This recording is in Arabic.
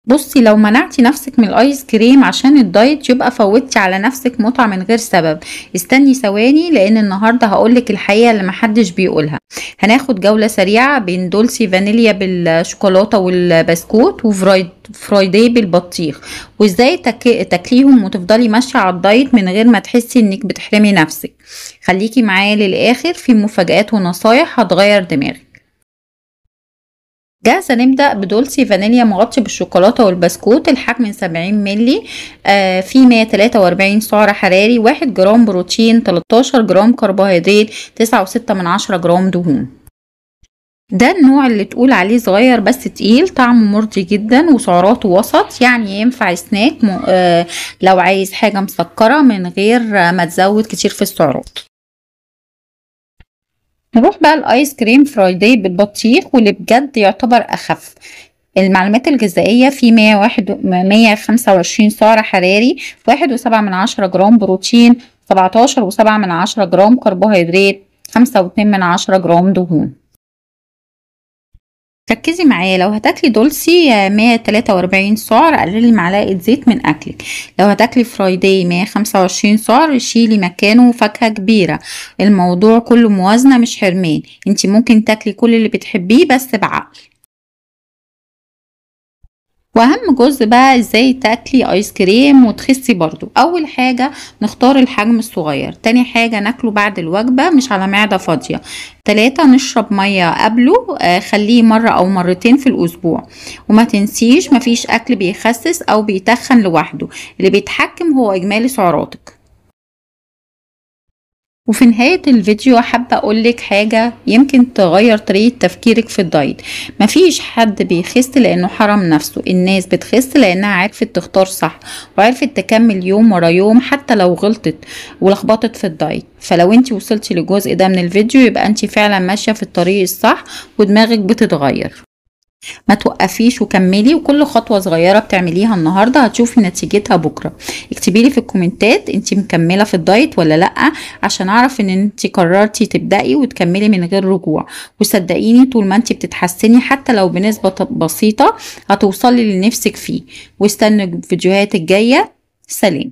بصي، لو منعتي نفسك من الايس كريم عشان الدايت يبقى فوتي على نفسك متعة من غير سبب. استني ثواني، لان النهاردة هقولك الحقيقة اللي محدش بيقولها. هناخد جولة سريعة بين دولسي فانيليا بالشوكولاتة والبسكوت وفرايدي بالبطيخ، وازاي تاكليهم وتفضلي ماشية على الدايت من غير ما تحسي انك بتحرمي نفسك. خليكي معايا للاخر، في مفاجآت ونصايح هتغير دماغك. جاهزة. نبدأ بدولسي فانيليا مغطي بالشوكولاتة والبسكوت، الحجم 70 ملي. فيه 143 سعر حراري، 1 جرام بروتين، 13 جرام كربوهيدرات، 9.6 جرام دهون. ده النوع اللي تقول عليه صغير بس تقيل، طعمه مرضي جدا وسعراته وسط، يعني ينفع سناك لو عايز حاجة مسكرة من غير ما تزود كتير في السعرات. نروح بقى الايس كريم فرايداي بالبطيخ، واللي بجد يعتبر اخف. المعلومات الغذائية فيه 125 سعر حراري، 1.7 جرام بروتين، 17.7 جرام كربوهيدرات، 5.2 جرام دهون. ركزي معايا، لو هتاكلي دولسي 143 سعر قللي معلقة زيت من اكلك. لو هتاكلي فرايداي 125 سعر شيلي مكانه فاكهة كبيرة. الموضوع كله موازنة مش حرمان، انتي ممكن تاكلي كل اللي بتحبيه بس بعقل. واهم جزء بقى ازاي تاكلي ايس كريم وتخسي برضو. اول حاجة نختار الحجم الصغير، تاني حاجة ناكله بعد الوجبة مش على معدة فاضية، تلاتة نشرب مية قبله، خليه مرة او مرتين في الاسبوع. وما تنسيش مفيش اكل بيخسس او بيتخن لوحده، اللي بيتحكم هو اجمالي سعراتك. وفي نهاية الفيديو حابة أقولك حاجة يمكن تغير طريقة تفكيرك في الدايت. مفيش حد بيخس لأنه حرم نفسه، الناس بتخس لأنها عرفت تختار صح، وعرفت تكمل يوم ورا يوم حتى لو غلطت ولخبطت في الدايت. فلو انتي وصلتي للجزء ده من الفيديو يبقى انتي فعلا ماشية في الطريق الصح ودماغك بتتغير. ما توقفيش وكملي، وكل خطوة صغيرة بتعمليها النهاردة هتشوفي نتيجتها بكرة. اكتبيلي في الكومنتات انتي مكملة في الدايت ولا لأ، عشان اعرف ان انتي قررتي تبدأي وتكملي من غير رجوع. وصدقيني طول ما انتي بتتحسني حتى لو بنسبة بسيطة هتوصلي لنفسك فيه. واستنى الفيديوهات الجاية. سلام.